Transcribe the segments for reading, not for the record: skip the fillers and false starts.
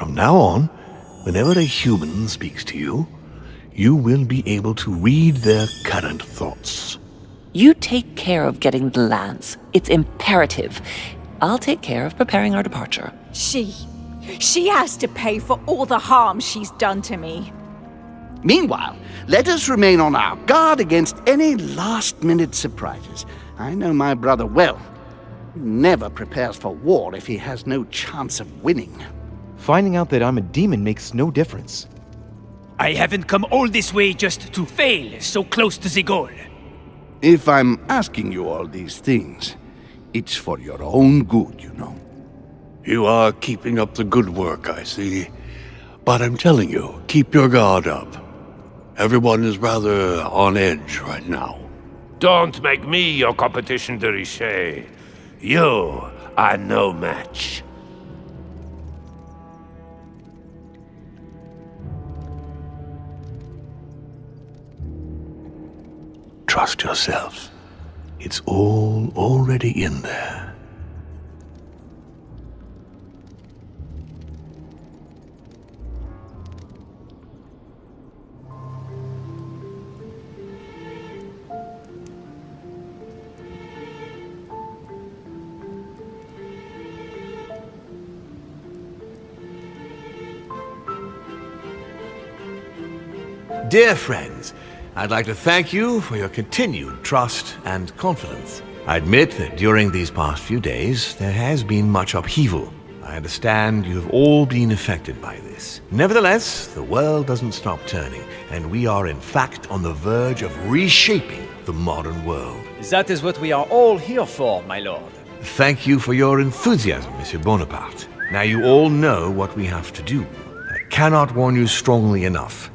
from now on, whenever a human speaks to you, you will be able to read their current thoughts. You take care of getting the lance. It's imperative. I'll take care of preparing our departure. She has to pay for all the harm she's done to me. Meanwhile, let us remain on our guard against any last-minute surprises. I know my brother well. He never prepares for war if he has no chance of winning. Finding out that I'm a demon makes no difference. I haven't come all this way just to fail so close to the goal. If I'm asking you all these things, it's for your own good, you know. You are keeping up the good work, I see. But I'm telling you, keep your guard up. Everyone is rather on edge right now. Don't make me your competition, de Richet. You are no match. Trust yourself. It's all already in there. Dear friends, I'd like to thank you for your continued trust and confidence. I admit that during these past few days, there has been much upheaval. I understand you have all been affected by this. Nevertheless, the world doesn't stop turning, and we are in fact on the verge of reshaping the modern world. That is what we are all here for, my lord. Thank you for your enthusiasm, Monsieur Bonaparte. Now you all know what we have to do. I cannot warn you strongly enough.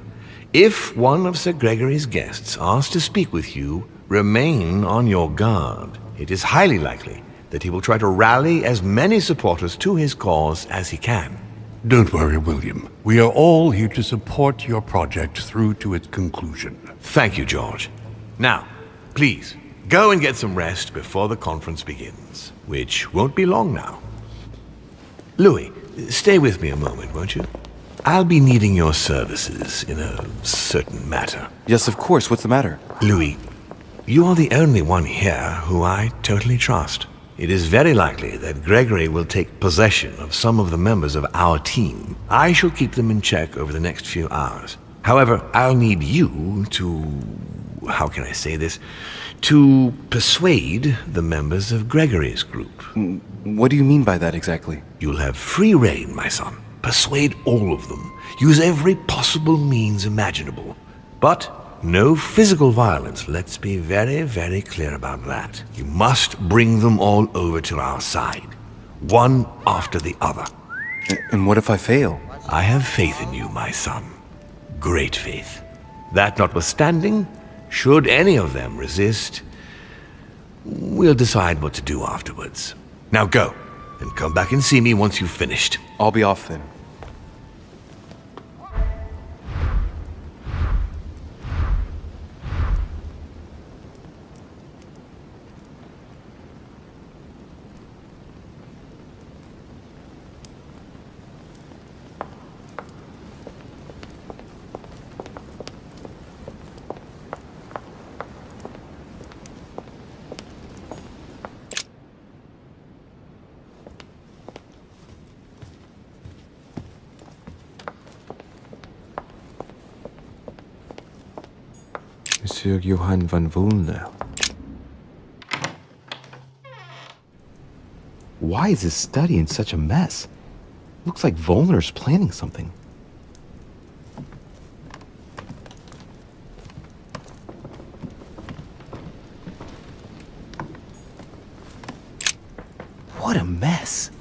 If one of Sir Gregory's guests asks to speak with you, remain on your guard. It is highly likely that he will try to rally as many supporters to his cause as he can. Don't worry, William. We are all here to support your project through to its conclusion. Thank you, George. Now, please, go and get some rest before the conference begins, which won't be long now. Louis, stay with me a moment, won't you? I'll be needing your services in a certain matter. Yes, of course. What's the matter? Louis, you are the only one here who I totally trust. It is very likely that Gregory will take possession of some of the members of our team. I shall keep them in check over the next few hours. However, I'll need you to... how can I say this? To persuade the members of Gregory's group. What do you mean by that exactly? You'll have free rein, my son. Persuade all of them. Use every possible means imaginable. But no physical violence. Let's be very, very clear about that. You must bring them all over to our side. One after the other. And what if I fail? I have faith in you, my son. Great faith. That notwithstanding, should any of them resist, we'll decide what to do afterwards. Now go, and come back and see me once you've finished. I'll be off then. Monsieur Johann van Volner. Why is his study in such a mess? Looks like Volner's planning something. What a mess.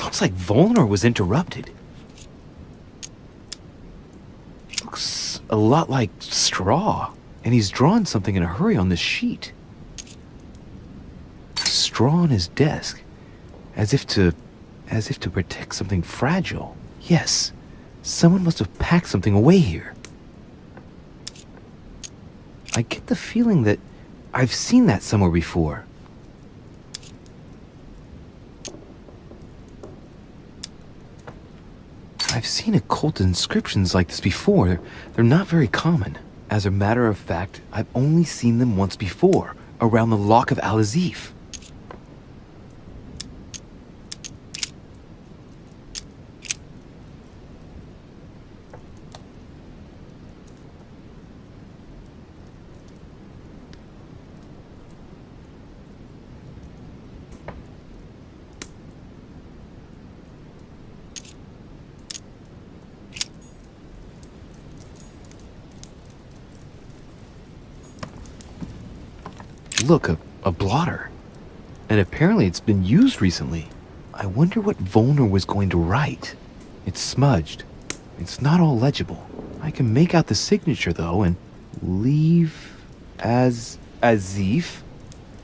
Looks like Volner was interrupted. Looks a lot like straw. And he's drawn something in a hurry on this sheet. Straw on his desk. As if to protect something fragile. Yes, someone must have packed something away here. I get the feeling that I've seen that somewhere before. I've seen occult inscriptions like this before. They're not very common. As a matter of fact, I've only seen them once before, around the Lock of Al-Azif. Look, a blotter. And apparently it's been used recently. I wonder what Volner was going to write. It's smudged. It's not all legible. I can make out the signature though, and leave as if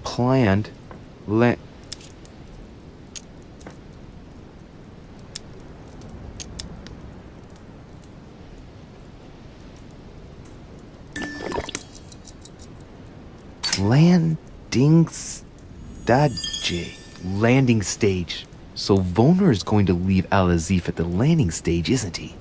planned landing stage. So Volner is going to leave Al-Azif at the landing stage, isn't he?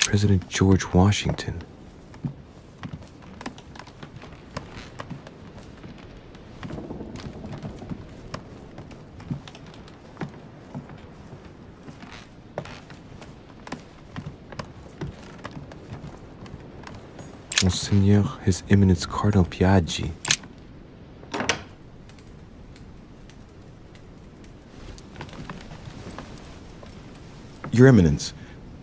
President George Washington. Monseigneur, His Eminence Cardinal Piaggi. Your Eminence,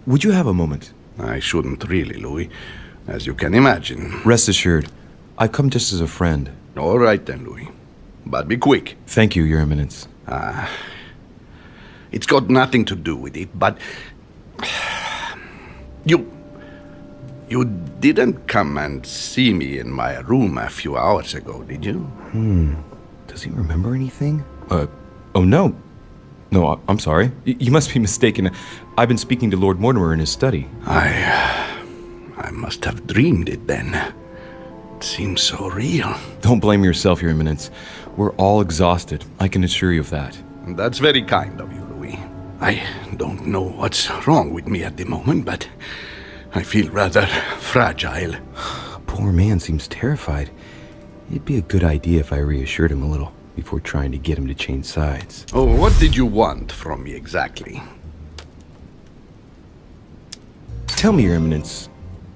would you have a moment? I shouldn't really, Louis, as you can imagine. Rest assured, I've come just as a friend. All right then, Louis. But be quick. Thank you, Your Eminence. It's got nothing to do with it, but... You didn't come and see me in my room a few hours ago, did you? Does he remember anything? Oh no. No, I'm sorry. You must be mistaken. I've been speaking to Lord Mortimer in his study. I must have dreamed it then. It seems so real. Don't blame yourself, Your Eminence. We're all exhausted. I can assure you of that. That's very kind of you, Louis. I don't know what's wrong with me at the moment, but I feel rather fragile. Poor man seems terrified. It'd be a good idea if I reassured him a little before trying to get him to change sides. Oh, what did you want from me exactly? Tell me, Your Eminence,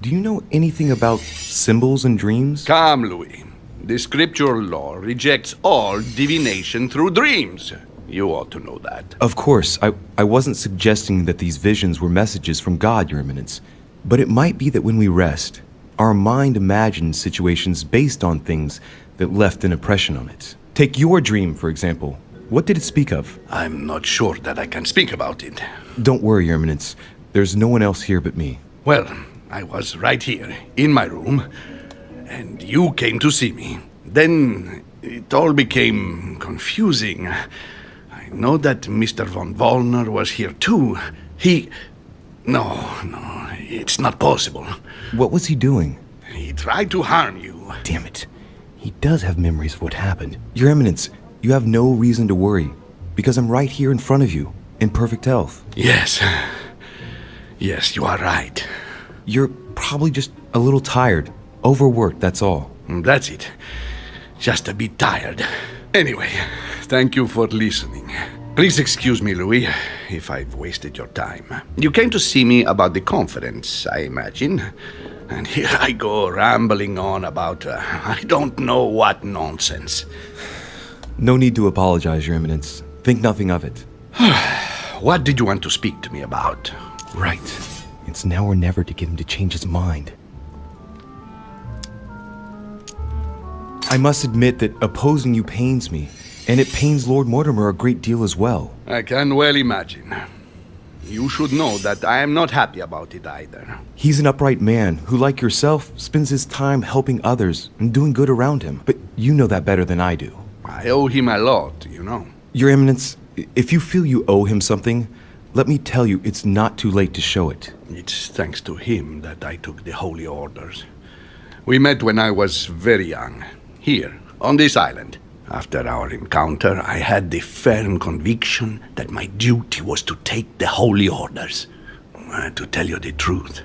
do you know anything about symbols and dreams? Come, Louis. The scriptural law rejects all divination through dreams. You ought to know that. Of course, I wasn't suggesting that these visions were messages from God, Your Eminence. But it might be that when we rest, our mind imagines situations based on things that left an impression on it. Take your dream, for example. What did it speak of? I'm not sure that I can speak about it. Don't worry, Your Eminence. There's no one else here but me. Well, I was right here, in my room, and you came to see me. Then it all became confusing. I know that Mr. von Volner was here too. No, it's not possible. What was he doing? He tried to harm you. Damn it. He does have memories of what happened. Your Eminence, you have no reason to worry, because I'm right here in front of you, in perfect health. Yes, you are right. You're probably just a little tired. Overworked, that's all. That's it. Just a bit tired. Anyway, thank you for listening. Please excuse me, Louis, if I've wasted your time. You came to see me about the conference, I imagine. And here I go rambling on about I don't know what nonsense. No need to apologize, Your Eminence. Think nothing of it. What did you want to speak to me about? Right. It's now or never to get him to change his mind. I must admit that opposing you pains me, and it pains Lord Mortimer a great deal as well. I can well imagine. You should know that I am not happy about it either. He's an upright man who, like yourself, spends his time helping others and doing good around him. But you know that better than I do. I owe him a lot, you know. Your Eminence, if you feel you owe him something, let me tell you it's not too late to show it. It's thanks to him that I took the Holy Orders. We met when I was very young, here, on this island. After our encounter, I had the firm conviction that my duty was to take the Holy Orders. To tell you the truth,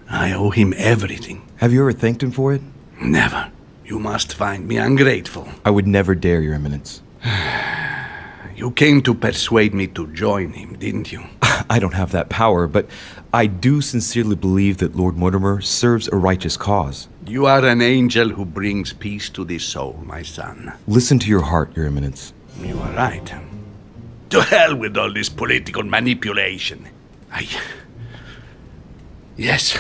I owe him everything. Have you ever thanked him for it? Never. You must find me ungrateful. I would never dare, Your Eminence. You came to persuade me to join him, didn't you? I don't have that power, but I do sincerely believe that Lord Mortimer serves a righteous cause. You are an angel who brings peace to the soul, my son. Listen to your heart, Your Eminence. You are right. To hell with all this political manipulation. Yes,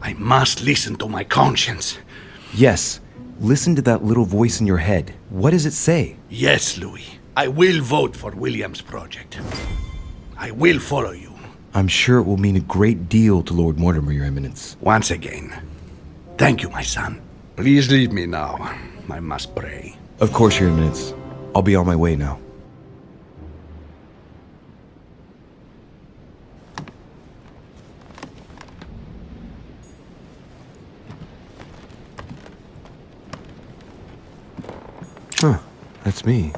I must listen to my conscience. Yes, listen to that little voice in your head. What does it say? Yes, Louis. I will vote for William's project. I will follow you. I'm sure it will mean a great deal to Lord Mortimer, Your Eminence. Once again, thank you, my son. Please leave me now. I must pray. Of course, Your Eminence. I'll be on my way now. Huh, that's me.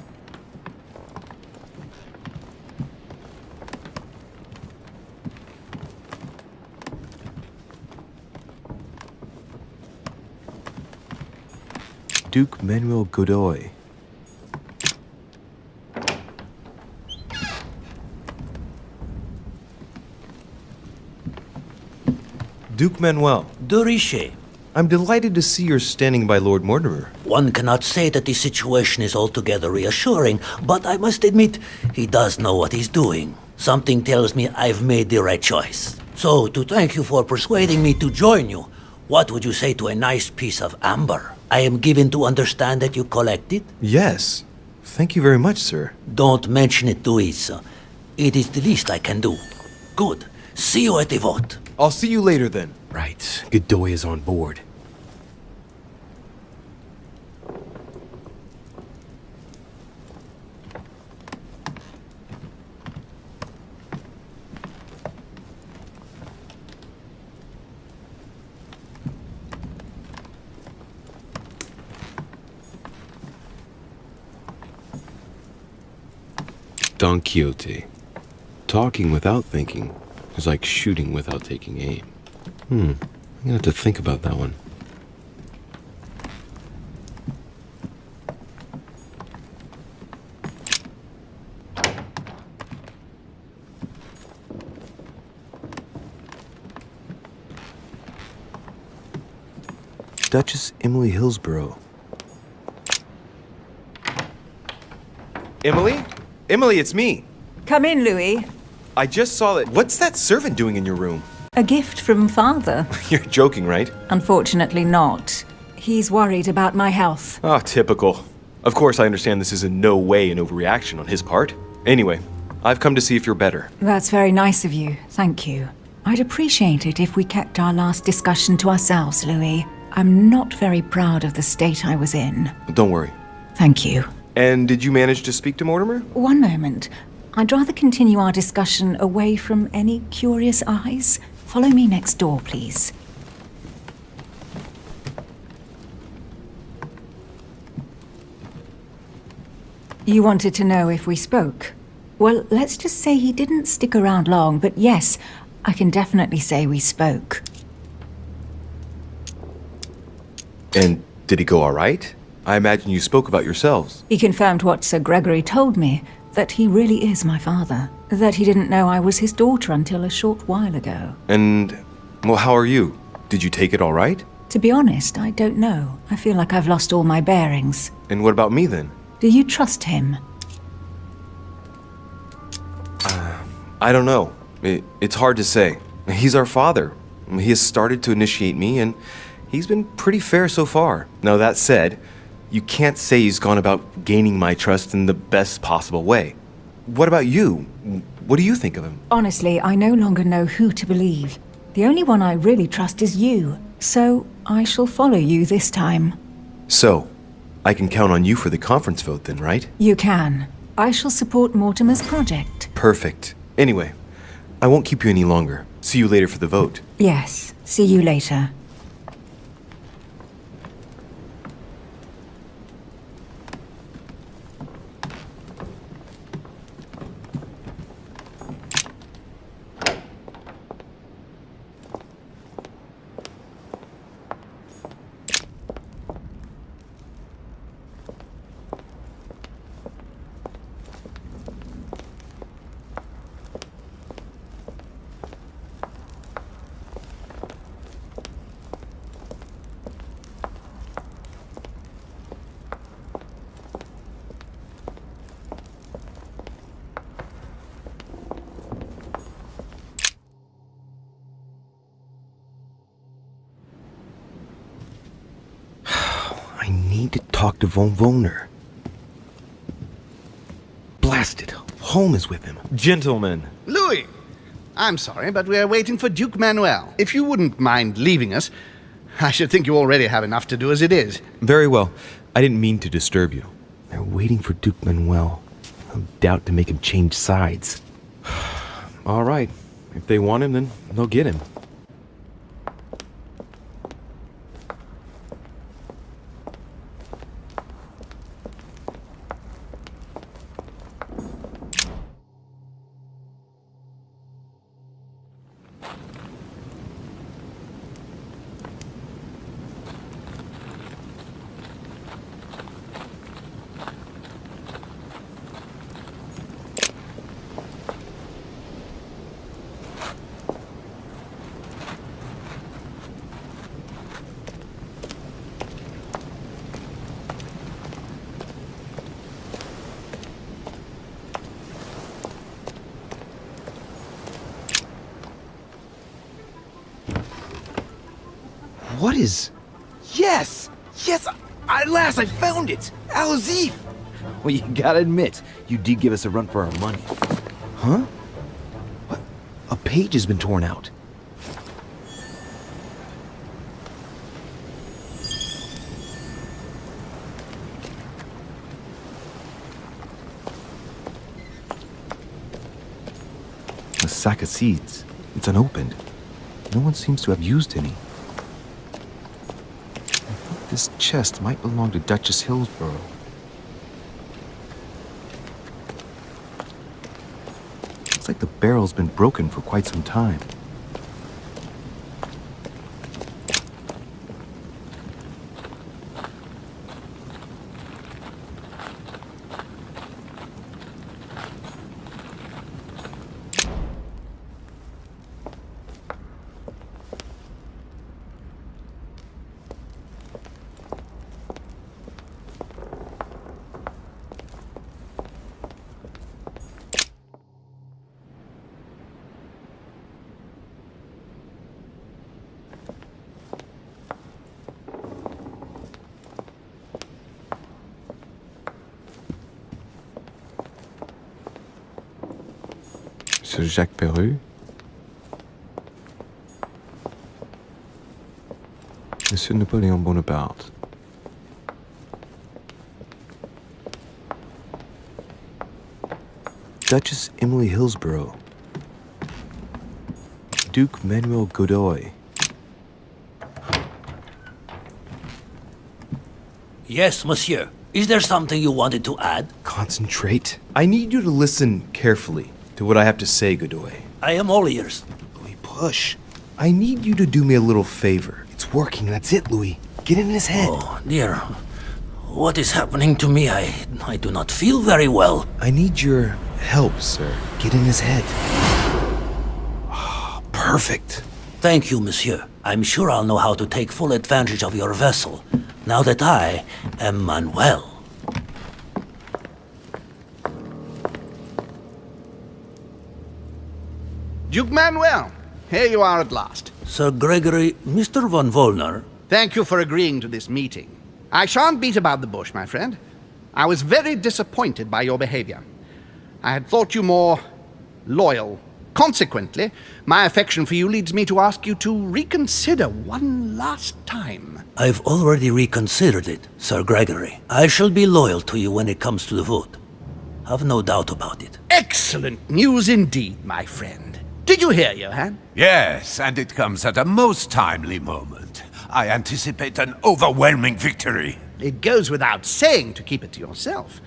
Duke Manuel Godoy. Duke Manuel. De Richet. I'm delighted to see you're standing by Lord Mortimer. One cannot say that the situation is altogether reassuring, but I must admit, he does know what he's doing. Something tells me I've made the right choice. So, to thank you for persuading me to join you, what would you say to a nice piece of amber? I am given to understand that you collect it? Yes. Thank you very much, sir. Don't mention it to Isa. It is the least I can do. Good. See you at the vote. I'll see you later then. Right. Godoy is on board. Don Quixote. Talking without thinking is like shooting without taking aim. I'm gonna have to think about that one. Duchess Emily Hillsborough. Emily? Emily, it's me. Come in, Louis. I just saw that. What's that servant doing in your room? A gift from Father. You're joking, right? Unfortunately not. He's worried about my health. Oh, typical. Of course, I understand this is in no way an overreaction on his part. Anyway, I've come to see if you're better. That's very nice of you. Thank you. I'd appreciate it if we kept our last discussion to ourselves, Louis. I'm not very proud of the state I was in. Don't worry. Thank you. And did you manage to speak to Mortimer? One moment. I'd rather continue our discussion away from any curious eyes. Follow me next door, please. You wanted to know if we spoke? Well, let's just say he didn't stick around long, but yes, I can definitely say we spoke. And did it go all right? I imagine you spoke about yourselves. He confirmed what Sir Gregory told me, that he really is my father. That he didn't know I was his daughter until a short while ago. And, well, how are you? Did you take it all right? To be honest, I don't know. I feel like I've lost all my bearings. And what about me then? Do you trust him? I don't know. It's hard to say. He's our father. He has started to initiate me, and he's been pretty fair so far. Now, that said, you can't say he's gone about gaining my trust in the best possible way. What about you? What do you think of him? Honestly, I no longer know who to believe. The only one I really trust is you. So, I shall follow you this time. So, I can count on you for the conference vote then, right? You can. I shall support Mortimer's project. Perfect. Anyway, I won't keep you any longer. See you later for the vote. Yes, see you later. I need to talk to von Wohner. Blasted. Holm is with him. Gentlemen. Louis! I'm sorry, but we are waiting for Duke Manuel. If you wouldn't mind leaving us, I should think you already have enough to do as it is. Very well. I didn't mean to disturb you. They're waiting for Duke Manuel. No doubt to make him change sides. All right. If they want him, then they'll get him. What is... Yes! Yes! At last I found it! Al-Azif! Well, you gotta admit, you did give us a run for our money. Huh? What? A page has been torn out. A sack of seeds. It's unopened. No one seems to have used any. This chest might belong to Duchess Hillsborough. Looks like the barrel's been broken for quite some time. Monsieur Jacques Perru. Monsieur Napoleon Bonaparte. Duchess Emily Hillsborough. Duke Manuel Godoy. Yes, monsieur. Is there something you wanted to add? Concentrate. I need you to listen carefully to what I have to say, Godoy. I am all ears. Louis, push. I need you to do me a little favor. It's working, that's it, Louis. Get in his head. Oh, dear. What is happening to me? I do not feel very well. I need your help, sir. Get in his head. Oh, perfect. Thank you, monsieur. I'm sure I'll know how to take full advantage of your vessel, now that I am Manuel. Duke Manuel, here you are at last. Sir Gregory, Mr. von Wollner. Thank you for agreeing to this meeting. I shan't beat about the bush, my friend. I was very disappointed by your behavior. I had thought you more loyal. Consequently, my affection for you leads me to ask you to reconsider one last time. I've already reconsidered it, Sir Gregory. I shall be loyal to you when it comes to the vote. Have no doubt about it. Excellent news indeed, my friend. Did you hear, Johann? Yes, and it comes at a most timely moment. I anticipate an overwhelming victory. It goes without saying to keep it to yourself.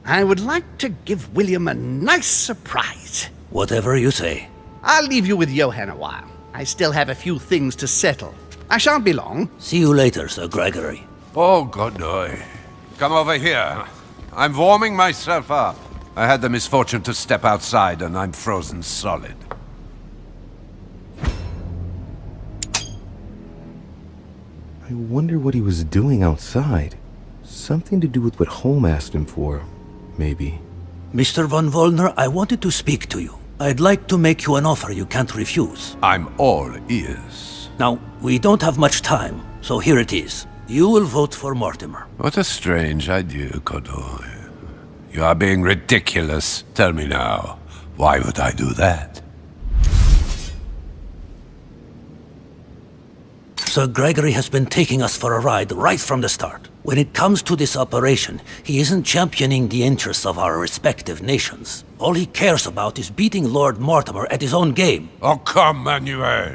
I would like to give William a nice surprise. Whatever you say. I'll leave you with Johann a while. I still have a few things to settle. I shan't be long. See you later, Sir Gregory. Oh, Godoy. Come over here. I'm warming myself up. I had the misfortune to step outside and I'm frozen solid. I wonder what he was doing outside. Something to do with what Holm asked him for, maybe. Mr. von Wollner, I wanted to speak to you. I'd like to make you an offer you can't refuse. I'm all ears. Now, we don't have much time, so here it is. You will vote for Mortimer. What a strange idea, Godoy. You are being ridiculous. Tell me now, why would I do that? Sir Gregory has been taking us for a ride right from the start. When it comes to this operation, he isn't championing the interests of our respective nations. All he cares about is beating Lord Mortimer at his own game. Oh, come, Manuel.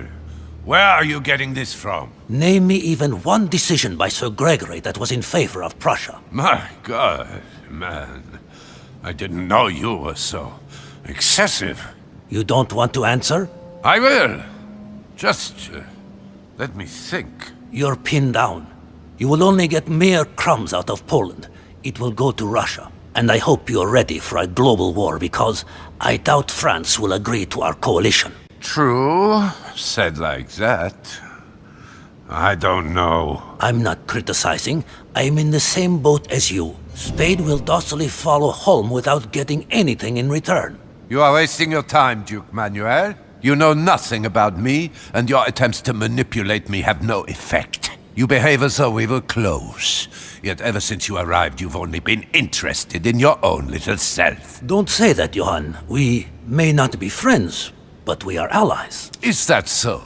Where are you getting this from? Name me even one decision by Sir Gregory that was in favor of Prussia. My God, man. I didn't know you were so excessive. You don't want to answer? I will. Just let me think. You're pinned down. You will only get mere crumbs out of Poland. It will go to Russia. And I hope you're ready for a global war because I doubt France will agree to our coalition. True. Said like that. I don't know. I'm not criticizing. I'm in the same boat as you. Spain will docilely follow Holm without getting anything in return. You are wasting your time, Duke Manuel. You know nothing about me, and your attempts to manipulate me have no effect. You behave as though we were close. Yet ever since you arrived, you've only been interested in your own little self. Don't say that, Johann. We may not be friends, but we are allies. Is that so?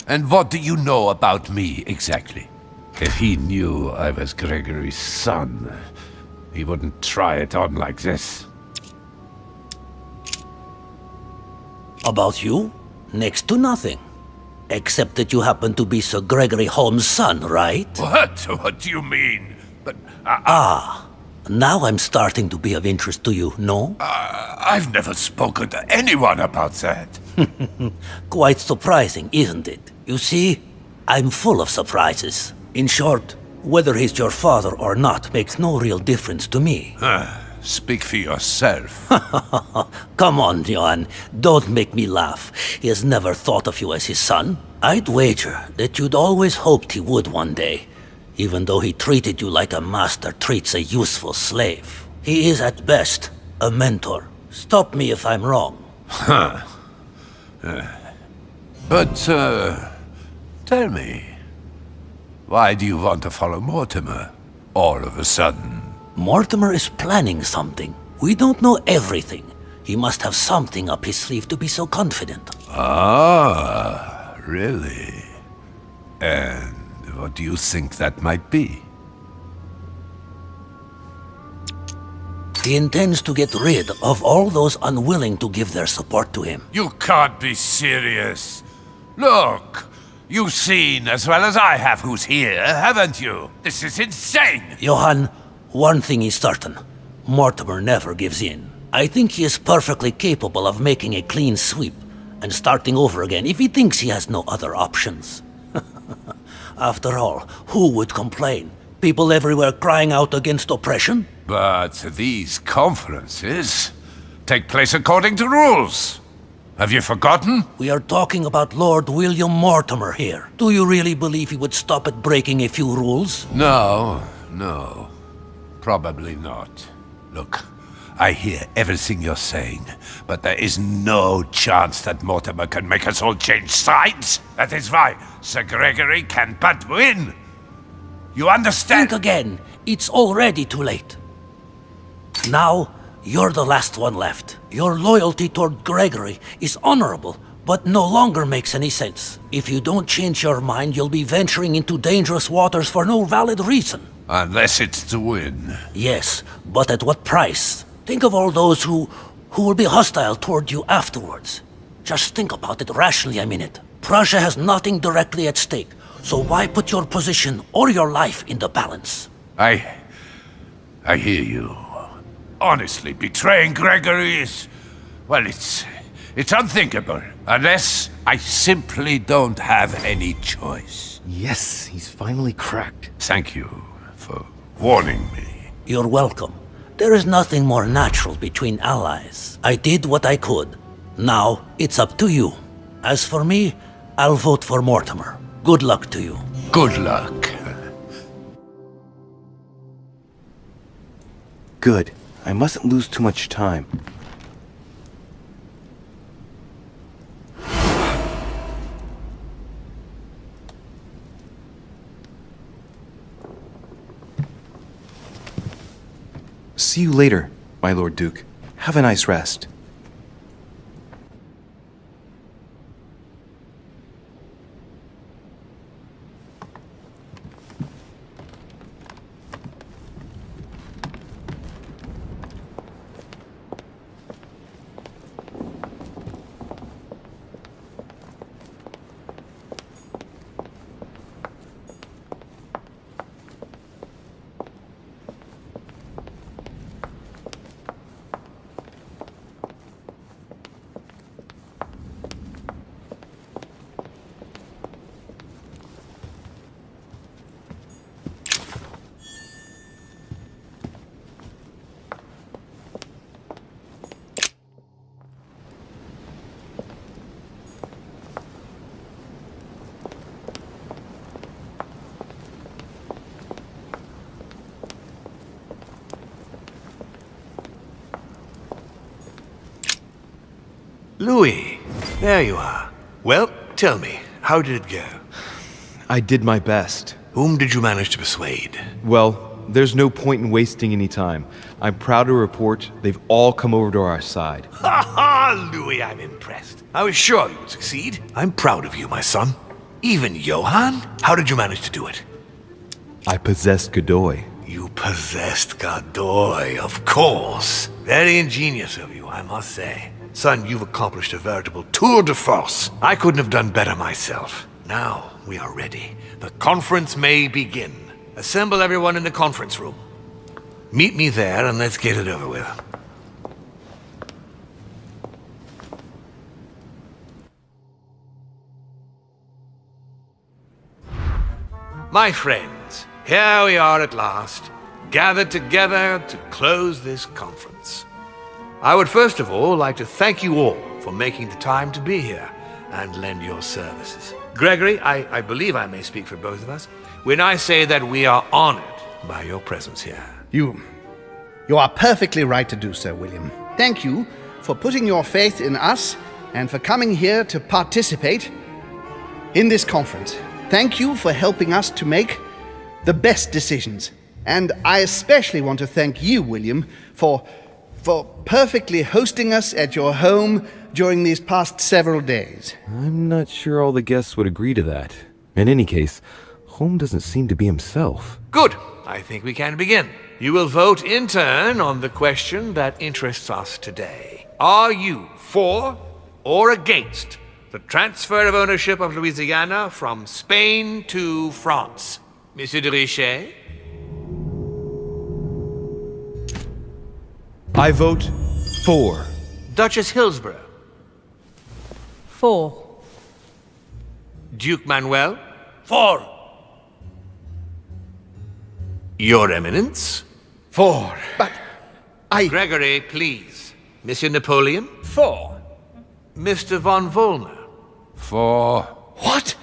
And what do you know about me, exactly? If he knew I was Gregory's son, he wouldn't try it on like this. About you? Next to nothing. Except that you happen to be Sir Gregory Holm's son, right? What? What do you mean? But now I'm starting to be of interest to you, no? I've never spoken to anyone about that. Quite surprising, isn't it? You see, I'm full of surprises. In short, whether he's your father or not makes no real difference to me. Speak for yourself. Come on, Johann. Don't make me laugh. He has never thought of you as his son. I'd wager that you'd always hoped he would one day, even though he treated you like a master treats a useful slave. He is at best a mentor. Stop me if I'm wrong. But, tell me, why do you want to follow Mortimer all of a sudden? Mortimer is planning something. We don't know everything. He must have something up his sleeve to be so confident. Ah, really? And what do you think that might be? He intends to get rid of all those unwilling to give their support to him. You can't be serious. Look, you've seen as well as I have who's here, haven't you? This is insane! Johann, one thing is certain. Mortimer never gives in. I think he is perfectly capable of making a clean sweep and starting over again if he thinks he has no other options. After all, who would complain? People everywhere crying out against oppression? But these conferences take place according to rules. Have you forgotten? We are talking about Lord William Mortimer here. Do you really believe he would stop at breaking a few rules? No. Probably not. Look, I hear everything you're saying, but there is no chance that Mortimer can make us all change sides. That is why Sir Gregory can but win. You understand? Think again. It's already too late. Now, you're the last one left. Your loyalty toward Gregory is honorable, but no longer makes any sense. If you don't change your mind, you'll be venturing into dangerous waters for no valid reason. Unless it's to win. Yes, but at what price? Think of all those who will be hostile toward you afterwards. Just think about it rationally a minute. Prussia has nothing directly at stake, so why put your position or your life in the balance? I hear you. Honestly, betraying Gregory is... well, it's unthinkable. Unless I simply don't have any choice. Yes, he's finally cracked. Thank you for warning me. You're welcome. There is nothing more natural between allies. I did what I could. Now, it's up to you. As for me, I'll vote for Mortimer. Good luck to you. Good luck. Good. I mustn't lose too much time. See you later, my Lord Duke. Have a nice rest. Louis, there you are. Well, tell me, how did it go? I did my best. Whom did you manage to persuade? Well, there's no point in wasting any time. I'm proud to report they've all come over to our side. Ha ha, Louis, I'm impressed. I was sure you would succeed. I'm proud of you, my son. Even Johann? How did you manage to do it? I possessed Godoy. You possessed Godoy, of course. Very ingenious of you, I must say. Son, you've accomplished a veritable tour de force. I couldn't have done better myself. Now, we are ready. The conference may begin. Assemble everyone in the conference room. Meet me there and let's get it over with. My friends, here we are at last, gathered together to close this conference. I would first of all like to thank you all for making the time to be here and lend your services. Gregory, I believe I may speak for both of us when I say that we are honored by your presence here. You are perfectly right to do so, William. Thank you for putting your faith in us and for coming here to participate in this conference. Thank you for helping us to make the best decisions. And I especially want to thank you, William, for perfectly hosting us at your home during these past several days. I'm not sure all the guests would agree to that. In any case, Holm doesn't seem to be himself. Good. I think we can begin. You will vote in turn on the question that interests us today. Are you for or against the transfer of ownership of Louisiana from Spain to France? Monsieur de Richet? I vote for. Duchess Hillsborough? For. Duke Manuel? For. Your Eminence? For. But Gregory, please. Monsieur Napoleon? For. Mr. von Volner? For... what?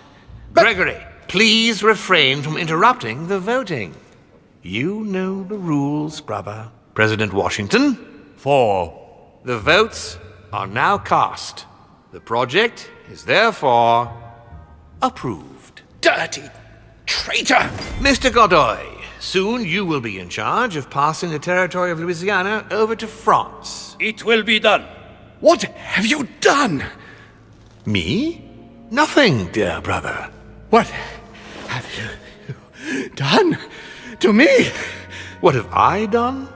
Gregory, please refrain from interrupting the voting. You know the rules, brother. President Washington? 4. The votes are now cast. The project is therefore approved. Dirty traitor! Mr. Godoy, soon you will be in charge of passing the territory of Louisiana over to France. It will be done. What have you done? Me? Nothing, dear brother. What have you done to me? What have I done?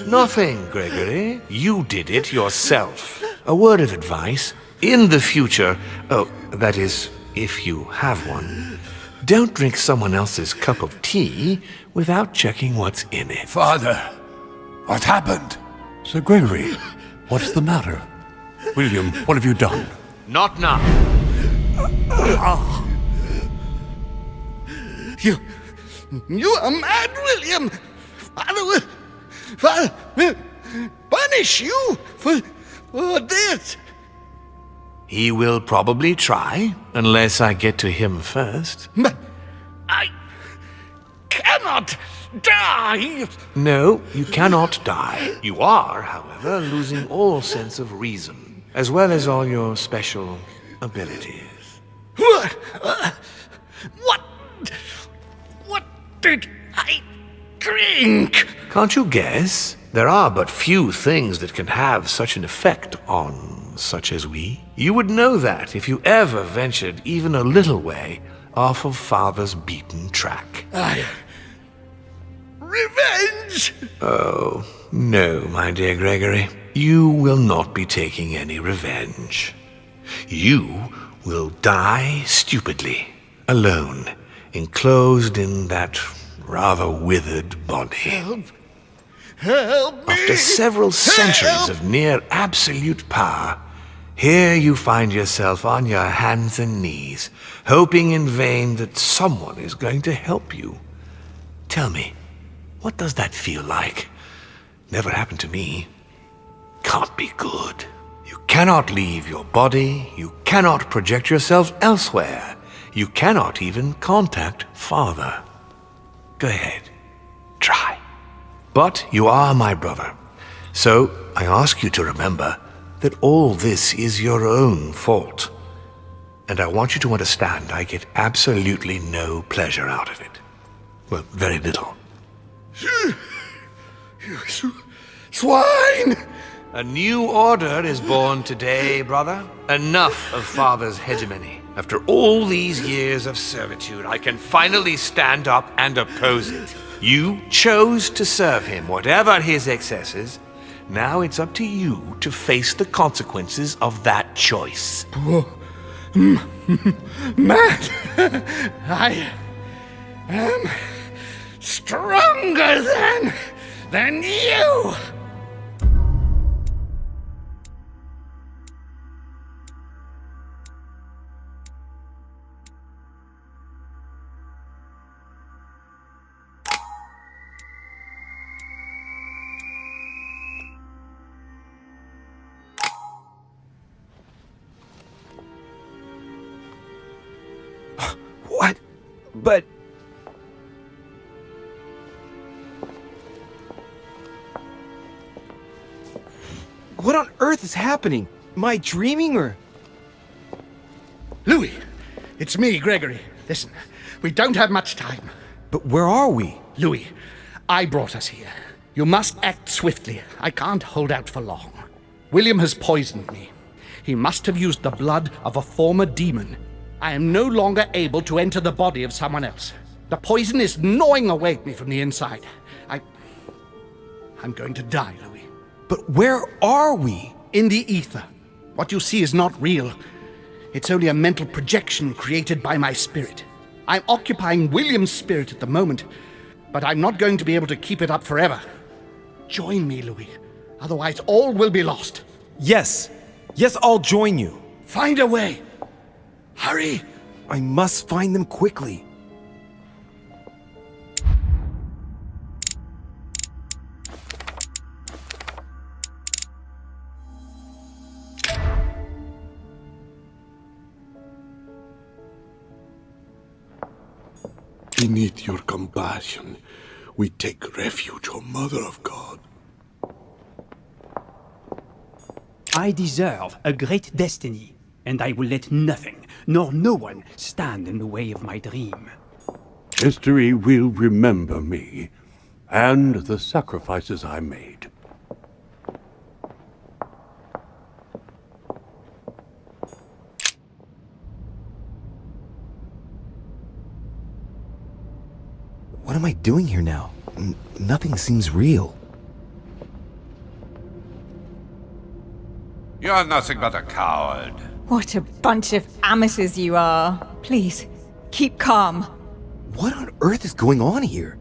Nothing, Gregory. You did it yourself. A word of advice. In the future, that is, if you have one, don't drink someone else's cup of tea without checking what's in it. Father, what happened? Sir Gregory, what's the matter? William, what have you done? Not now. You are mad, William! Father will punish you for this! He will probably try, unless I get to him first. But I cannot die! No, you cannot die. You are, however, losing all sense of reason, as well as all your special abilities. What did I drink? Can't you guess? There are but few things that can have such an effect on such as we. You would know that if you ever ventured even a little way off of Father's beaten track. Revenge! Oh, no, my dear Gregory. You will not be taking any revenge. You will die stupidly, alone, enclosed in that rather withered body. Help me! After several centuries of near absolute power, here you find yourself on your hands and knees, hoping in vain that someone is going to help you. Tell me, what does that feel like? Never happened to me. Can't be good. You cannot leave your body, you cannot project yourself elsewhere, you cannot even contact Father. Go ahead, try. But you are my brother, so I ask you to remember that all this is your own fault. And I want you to understand I get absolutely no pleasure out of it. Well, very little. You swine! A new order is born today, brother. Enough of Father's hegemony. After all these years of servitude, I can finally stand up and oppose it. You chose to serve him, whatever his excesses. Now it's up to you to face the consequences of that choice. Matt, I am stronger than you! What? But... What on earth is happening? Am I dreaming or... Louis, it's me, Gregory. Listen, we don't have much time. But where are we? Louis, I brought us here. You must act swiftly. I can't hold out for long. William has poisoned me. He must have used the blood of a former demon. I am no longer able to enter the body of someone else. The poison is gnawing away at me from the inside. I'm going to die, Louis. But where are we? In the ether. What you see is not real. It's only a mental projection created by my spirit. I'm occupying William's spirit at the moment, but I'm not going to be able to keep it up forever. Join me, Louis. Otherwise, all will be lost. Yes. Yes, I'll join you. Find a way. Hurry! I must find them quickly. Beneath your compassion, we take refuge, O Mother of God. I deserve a great destiny, and I will let nothing, nor no one, stand in the way of my dream. History will remember me and the sacrifices I made. What am I doing here now? Nothing seems real. You're nothing but a coward. What a bunch of amateurs you are. Please, keep calm. What on earth is going on here?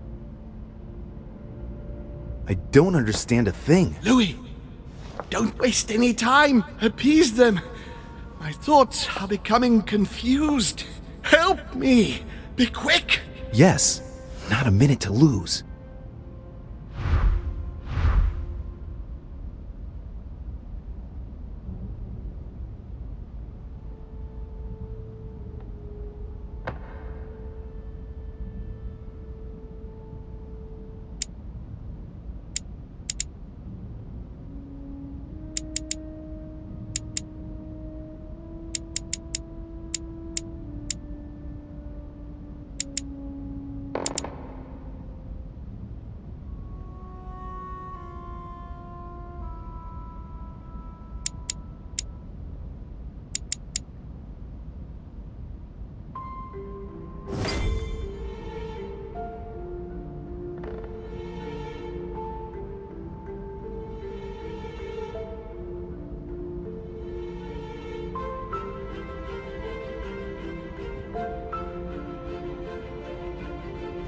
I don't understand a thing. Louis, don't waste any time. Appease them. My thoughts are becoming confused. Help me. Be quick. Yes, not a minute to lose.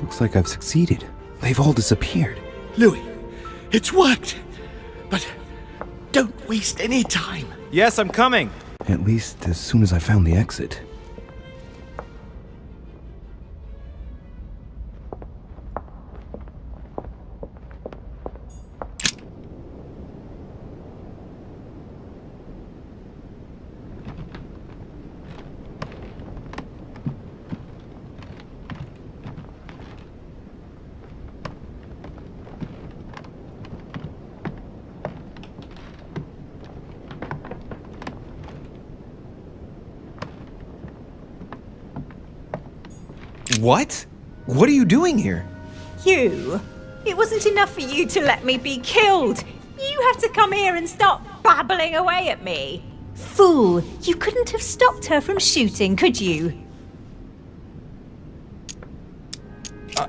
Looks like I've succeeded. They've all disappeared. Louis, it's worked. But don't waste any time. Yes, I'm coming. At least as soon as I found the exit. What? What are you doing here? You? It wasn't enough for you to let me be killed. You have to come here and start babbling away at me. Fool, you couldn't have stopped her from shooting, could you?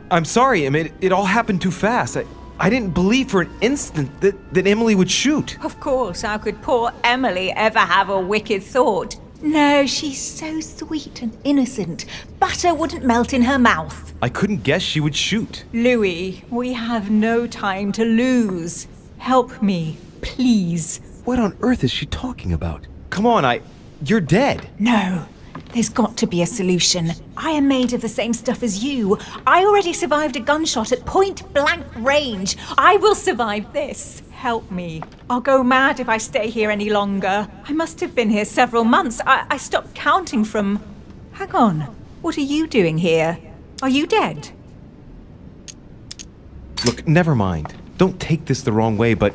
I'm sorry, Emma. It all happened too fast. I didn't believe for an instant that Emily would shoot. Of course, how could poor Emily ever have a wicked thought? No, she's so sweet and innocent. Butter wouldn't melt in her mouth. I couldn't guess she would shoot. Louis, we have no time to lose. Help me, please. What on earth is she talking about? Come on, you're dead. No, there's got to be a solution. I am made of the same stuff as you. I already survived a gunshot at point-blank range. I will survive this. Help me. I'll go mad if I stay here any longer. I must have been here several months. I stopped counting from... Hang on. What are you doing here? Are you dead? Look, never mind. Don't take this the wrong way, but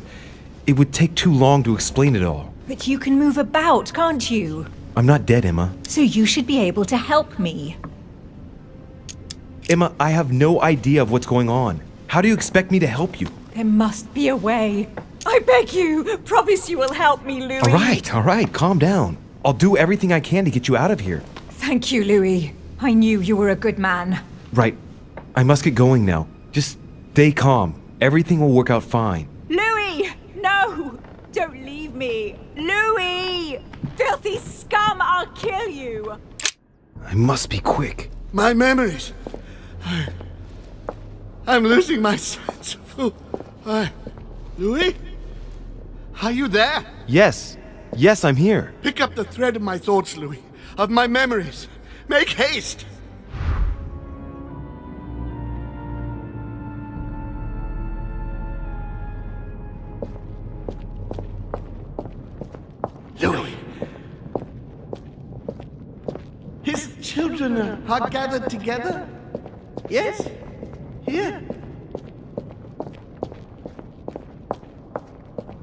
it would take too long to explain it all. But you can move about, can't you? I'm not dead, Emma. So you should be able to help me. Emma, I have no idea of what's going on. How do you expect me to help you? There must be a way. I beg you, promise you will help me, Louis. All right, calm down. I'll do everything I can to get you out of here. Thank you, Louis. I knew you were a good man. Right. I must get going now. Just stay calm. Everything will work out fine. Louis! No! Don't leave me! Louis! Filthy scum, I'll kill you! I must be quick. My memories. I'm losing my sense of who... Louis? Are you there? Yes, I'm here. Pick up the thread of my thoughts, Louis. Of my memories. Make haste! Louis. His children are gathered together? Yes? Here?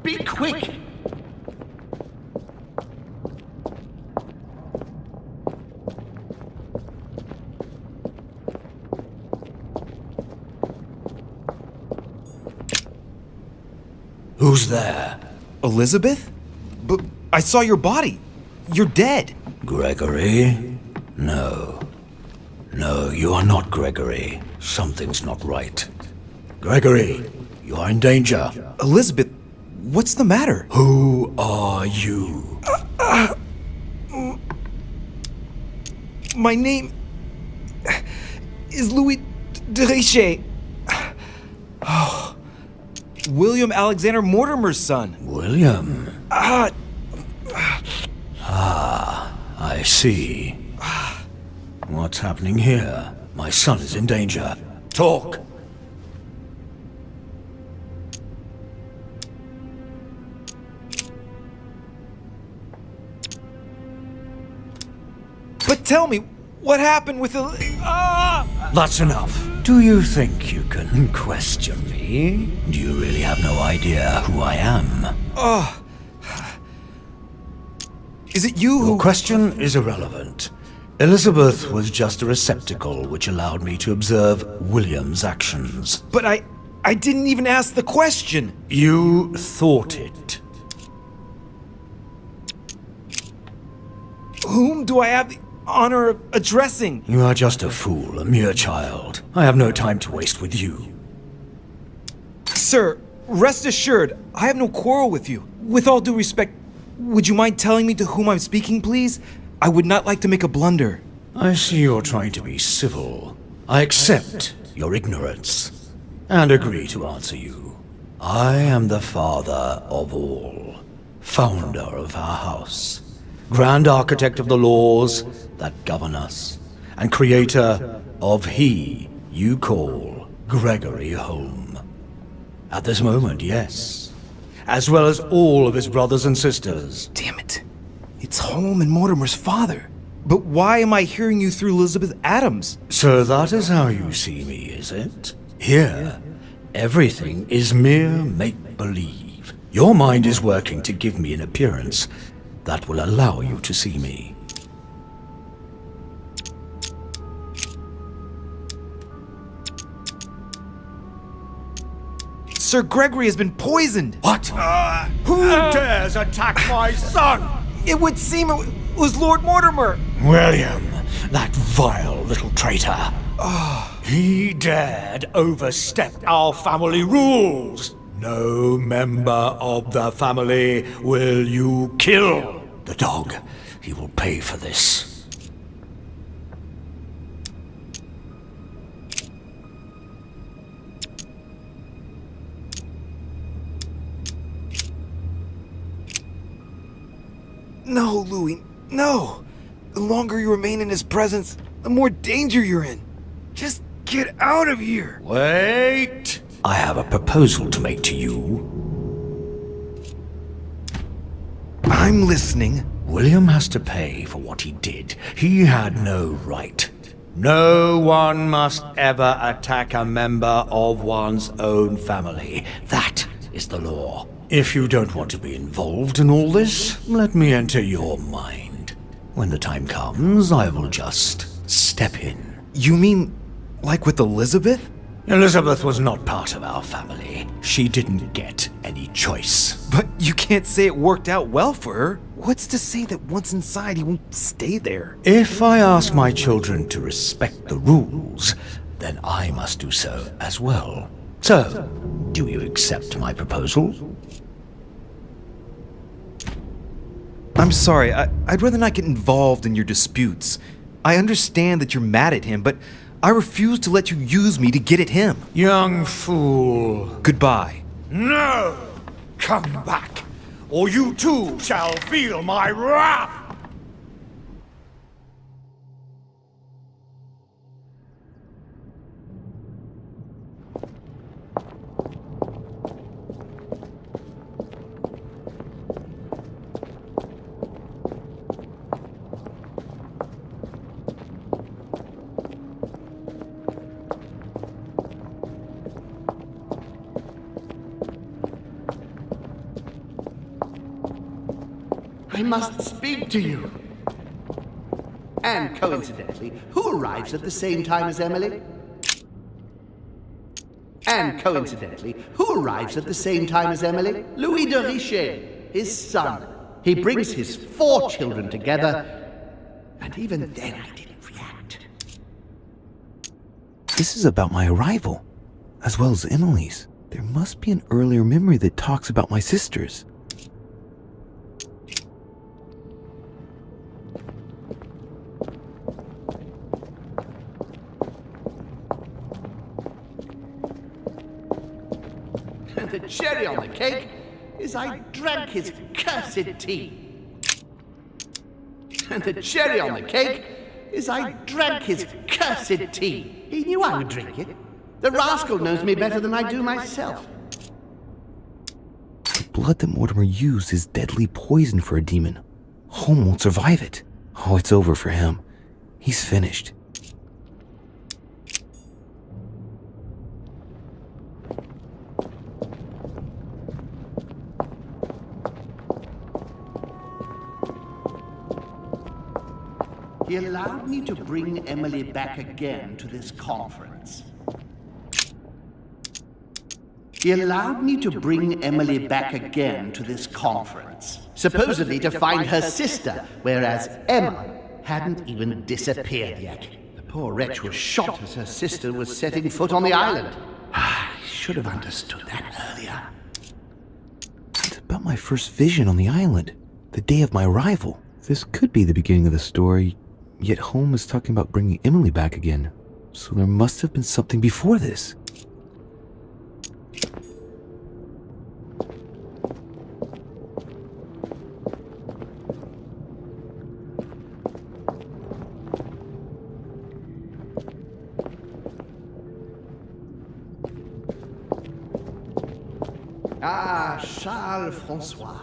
Be quick! Who's there? Elizabeth? But I saw your body. You're dead. Gregory? No. No, you are not Gregory. Something's not right. Gregory, you are in danger. Elizabeth, what's the matter? Who are you? My name is Louis de Richet. Oh, William Alexander Mortimer's son. William? I see. What's happening here? My son is in danger. Talk! But tell me, what happened with the... That's enough. Do you think you can question me? Do you really have no idea who I am? Is it you who... Your question is irrelevant. Elizabeth was just a receptacle which allowed me to observe William's actions. But I didn't even ask the question. You thought it. Whom do I have the honor of addressing? You are just a fool, a mere child. I have no time to waste with you. Sir, rest assured, I have no quarrel with you. With all due respect, would you mind telling me to whom I'm speaking, please? I would not like to make a blunder. I see you're trying to be civil. I accept your ignorance and agree to answer you. I am the father of all, founder of our house, grand architect of the laws that govern us, and creator of he you call Gregory home. At this moment, yes, as well as all of his brothers and sisters. Damn it. It's Holm and Mortimer's father. But why am I hearing you through Elizabeth Adams? So that is how you see me, is it? Here, everything is mere make-believe. Your mind is working to give me an appearance that will allow you to see me. Sir Gregory has been poisoned! What? Who dares attack my son? It would seem it was Lord Mortimer! William, that vile little traitor. He dared overstep our family rules. No member of the family will you kill. The dog, he will pay for this. No, Louis, no! The longer you remain in his presence, the more danger you're in. Just get out of here! Wait! I have a proposal to make to you. I'm listening. William has to pay for what he did. He had no right. No one must ever attack a member of one's own family. That is the law. If you don't want to be involved in all this, let me enter your mind. When the time comes, I will just step in. You mean, like with Elizabeth? Elizabeth was not part of our family. She didn't get any choice. But you can't say it worked out well for her. What's to say that once inside he won't stay there? If I ask my children to respect the rules, then I must do so as well. So, do you accept my proposal? I'm sorry, I'd rather not get involved in your disputes. I understand that you're mad at him, but I refuse to let you use me to get at him. Young fool. Goodbye. No! Come back, or you too shall feel my wrath! I must speak to you. And coincidentally, who arrives at the same time as Emily? And coincidentally, who arrives at the same time as Emily? Louis de Richet, his son. He brings his 4 children together, and even then I didn't react. This is about my arrival, as well as Emily's. There must be an earlier memory that talks about my sisters. And the cherry on the cake is I drank his cursed tea. And the cherry on the cake is I drank his cursed tea. He knew I would drink it. The rascal knows me better than I do myself. The blood that Mortimer used is deadly poison for a demon. Holm won't survive it. Oh, it's over for him. He's finished. He allowed me to bring Emily back again to this conference. He allowed me to bring Emily back again to this conference, supposedly to find her sister, whereas Emma hadn't even disappeared yet. The poor wretch was shot as her sister was setting foot on the island. I should have understood that earlier. It's about my first vision on the island, the day of my arrival. This could be the beginning of the story, yet Holm is talking about bringing Emily back again. So there must have been something before this. Ah, Charles Francois.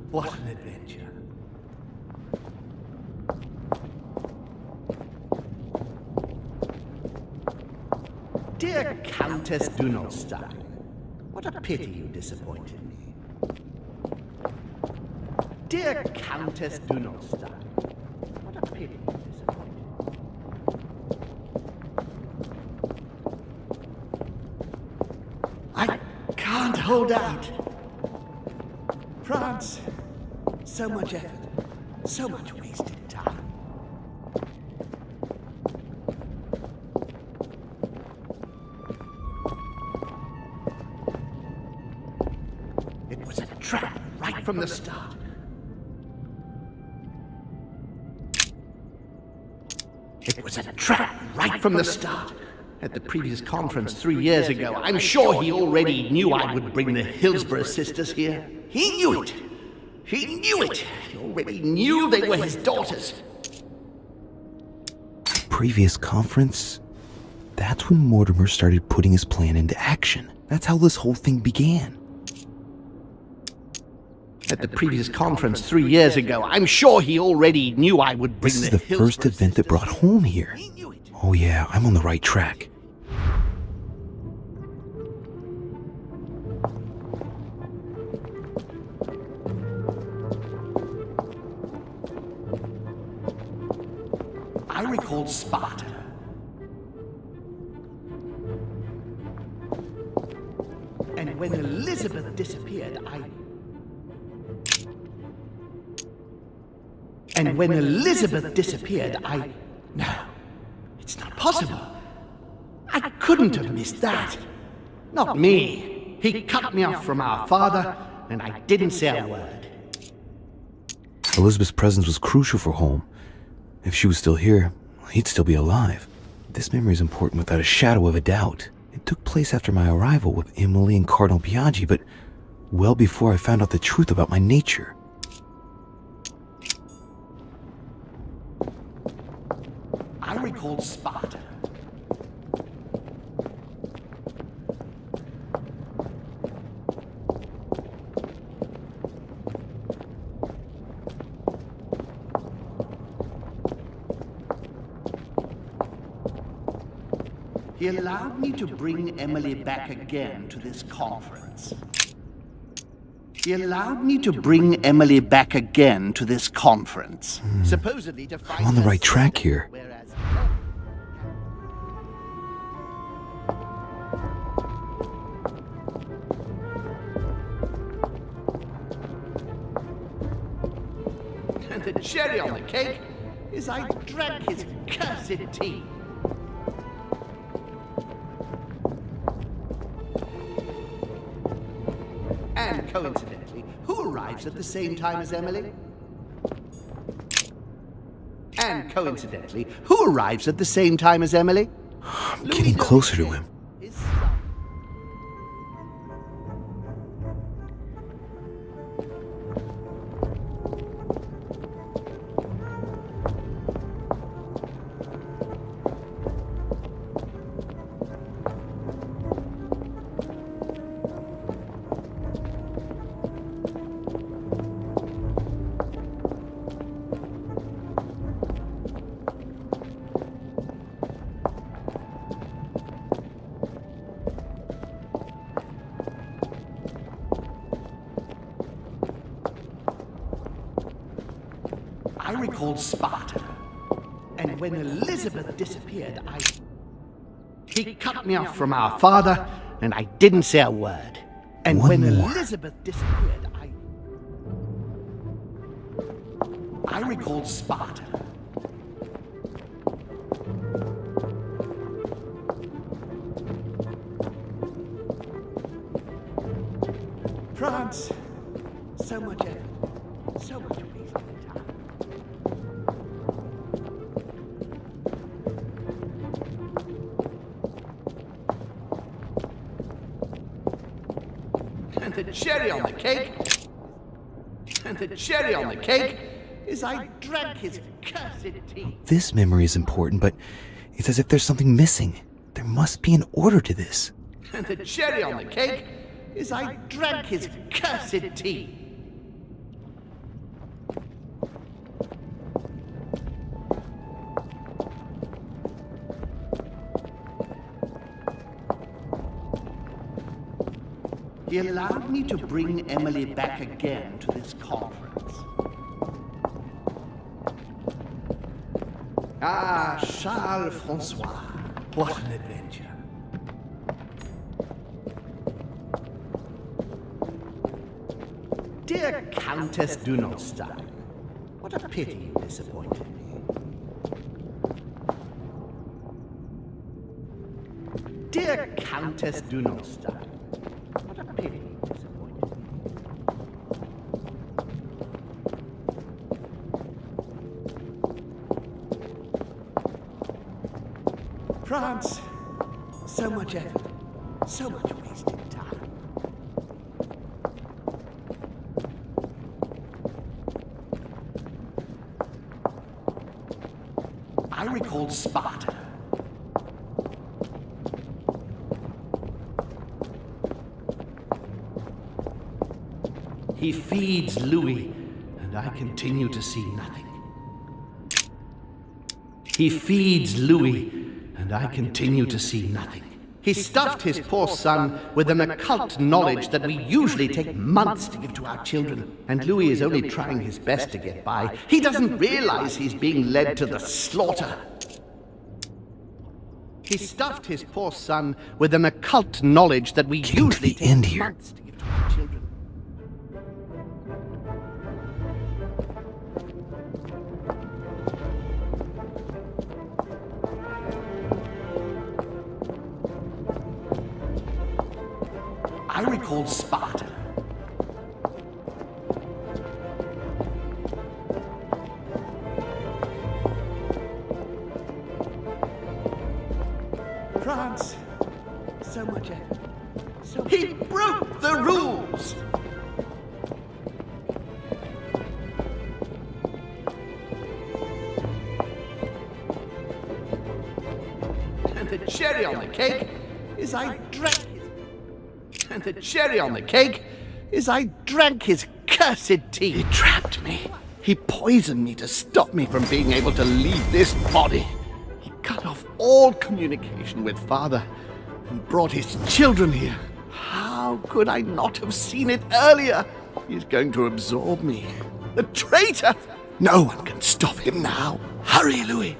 What an adventure. Dear Countess Dunolstein, what a pity you disappointed me. Dear Countess Dunolstein, what a pity you disappointed me. I can't hold out. France, so much effort, so much wasted time. It was a trap right from the start. It was a trap right from the start. At the previous conference 3 years ago, I'm sure he already knew I would bring the Hillsborough sisters here. He knew it. He knew it. He already knew they were his daughters. Previous conference? That's when Mortimer started putting his plan into action. That's how this whole thing began. At the previous conference 3 years ago, I'm sure he already knew I would bring the This is the first event that brought Holm here. Oh yeah, I'm on the right track. I recalled Sparta. And when Elizabeth disappeared, No, it's not possible. I couldn't have missed that. Not me. He cut me off from our father, and I didn't say a word. Elizabeth's presence was crucial for Holm. If she was still here, he'd still be alive. This memory is important without a shadow of a doubt. It took place after my arrival with Emily and Cardinal Biaggi, but well before I found out the truth about my nature. I recalled Sparta. He allowed me to bring Emily back again to this conference. He allowed me to bring Emily back again to this conference. Supposedly to find I'm on the right track here. cherry on the cake is I drank his cursed tea. And coincidentally, who arrives at the same time as Emily? And coincidentally, who arrives at the same time as Emily? I'm getting closer to him. I recalled Sparta. And when Elizabeth disappeared, He cut me off from our father, and I didn't say a word. And when Elizabeth disappeared, I recalled Sparta. France, so much effort, so much wasted time. And the cherry on the cake, is I drank his cursed tea. This memory is important, but it's as if there's something missing. There must be an order to this. And the cherry on the cake is I drank his cursed tea. He allowed me to bring Emily back again to this conference. Ah, Charles Francois, what an adventure. Dear Countess Dunolstein, what a pity you disappointed me. Dear Countess Dunolstein, what a pity you disappointed me. France, so much effort, so much wasted time. I recalled Sparta. He feeds Louis, and I continue to see nothing. He feeds Louis, and I continue to see nothing. He stuffed his poor son with an occult knowledge that we usually take months to give to our children, and Louis is only trying his best to get by. He doesn't realize he's being led to the slaughter. He stuffed his poor son with an occult knowledge that we usually take months to give to our children. I recalled Sparta. France, so much effort. So he broke the rules. And the cherry on the cake is I drank And the cherry on the cake is I drank his cursed tea. He trapped me. He poisoned me to stop me from being able to leave this body. He cut off all communication with Father and brought his children here. How could I not have seen it earlier? He's going to absorb me. The traitor! No one can stop him now. Hurry, Louis.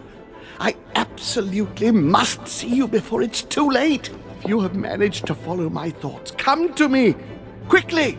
I absolutely must see you before it's too late. If you have managed to follow my thoughts, come to me, quickly!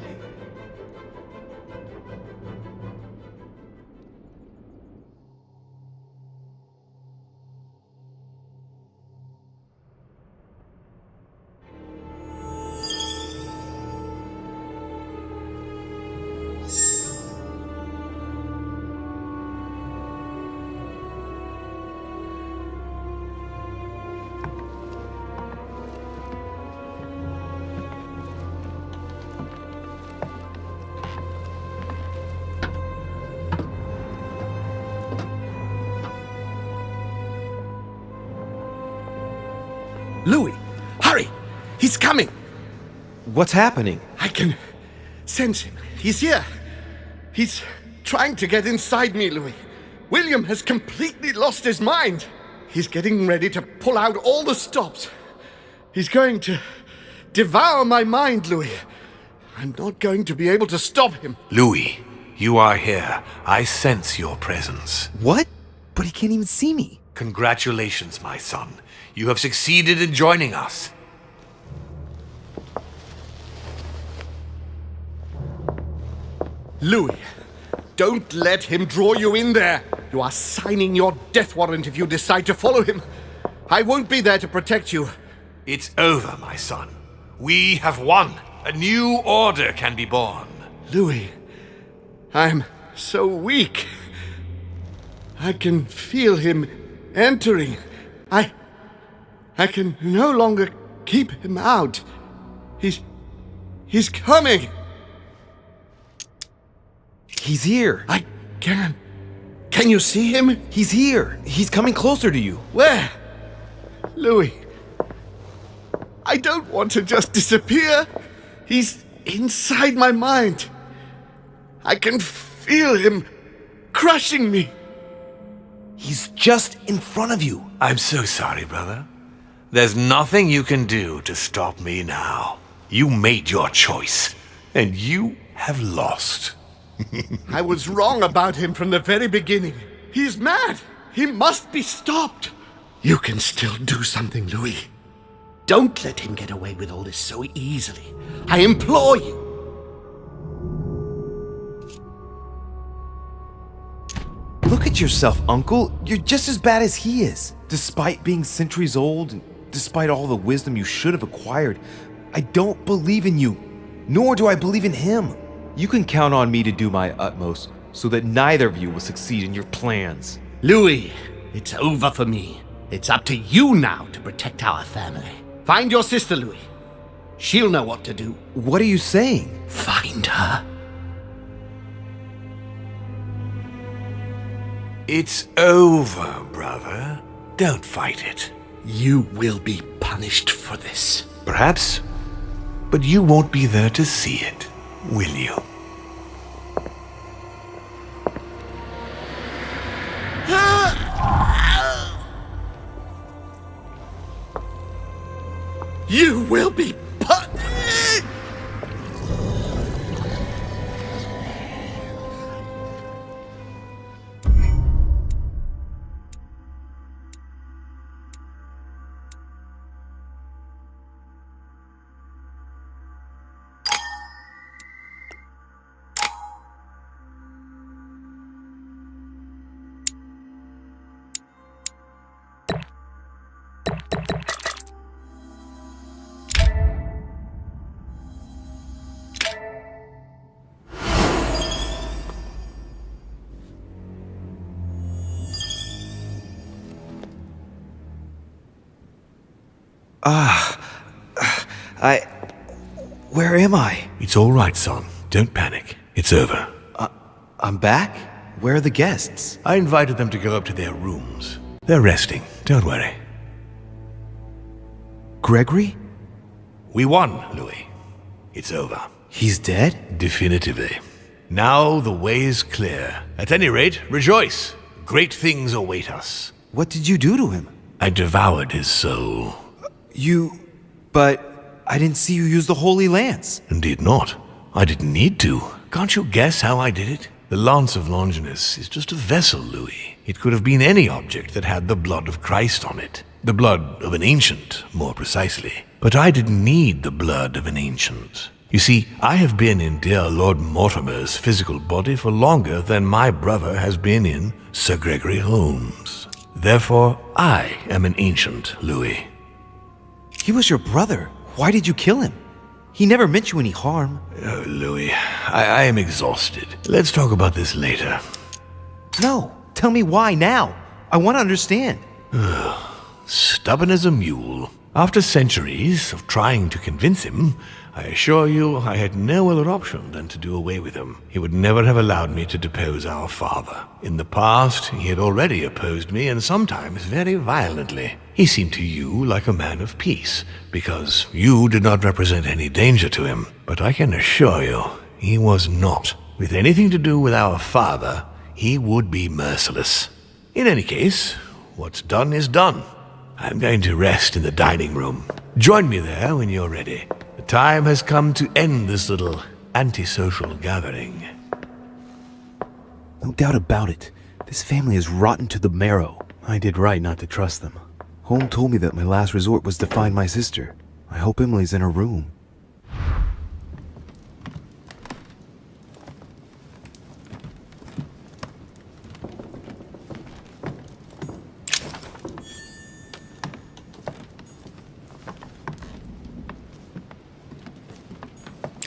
Louis, hurry! He's coming! What's happening? I can sense him. He's here. He's trying to get inside me, Louis. William has completely lost his mind. He's getting ready to pull out all the stops. He's going to devour my mind, Louis. I'm not going to be able to stop him. Louis, you are here. I sense your presence. What? But he can't even see me. Congratulations, my son. You have succeeded in joining us. Louis, don't let him draw you in there. You are signing your death warrant if you decide to follow him. I won't be there to protect you. It's over, my son. We have won. A new order can be born. Louis, I'm so weak. I can feel him entering. I can no longer keep him out. He's coming. He's here. I can. Can you see him? He's here. He's coming closer to you. Where? Louis, I don't want to just disappear. He's inside my mind. I can feel him crushing me. He's just in front of you. I'm so sorry, brother. There's nothing you can do to stop me now. You made your choice, and you have lost. I was wrong about him from the very beginning. He's mad. He must be stopped. You can still do something, Louis. Don't let him get away with all this so easily. I implore you. Look at yourself, Uncle. You're just as bad as he is. Despite being centuries old, and despite all the wisdom you should have acquired, I don't believe in you, nor do I believe in him. You can count on me to do my utmost so that neither of you will succeed in your plans. Louis, it's over for me. It's up to you now to protect our family. Find your sister, Louis. She'll know what to do. What are you saying? Find her. It's over, brother. Don't fight it. You will be punished for this. Perhaps, but you won't be there to see it, will you? You will be punished! Where am I? It's all right, son. Don't panic. It's over. I'm back? Where are the guests? I invited them to go up to their rooms. They're resting. Don't worry. Gregory? We won, Louis. It's over. He's dead? Definitively. Now the way is clear. At any rate, rejoice. Great things await us. What did you do to him? I devoured his soul. But I didn't see you use the Holy Lance. Indeed not. I didn't need to. Can't you guess how I did it? The Lance of Longinus is just a vessel, Louis. It could have been any object that had the blood of Christ on it. The blood of an ancient, more precisely. But I didn't need the blood of an ancient. You see, I have been in dear Lord Mortimer's physical body for longer than my brother has been in Sir Gregory Holmes. Therefore, I am an ancient, Louis. He was your brother. Why did you kill him? He never meant you any harm. Oh, Louis, I am exhausted. Let's talk about this later. No, tell me why now. I want to understand. Stubborn as a mule. After centuries of trying to convince him, I assure you I had no other option than to do away with him. He would never have allowed me to depose our father. In the past, he had already opposed me, and sometimes very violently. He seemed to you like a man of peace, because you did not represent any danger to him. But I can assure you, he was not. With anything to do with our father, he would be merciless. In any case, what's done is done. I'm going to rest in the dining room. Join me there when you're ready. The time has come to end this little antisocial gathering. No doubt about it. This family is rotten to the marrow. I did right not to trust them. Home told me that my last resort was to find my sister. I hope Emily's in her room.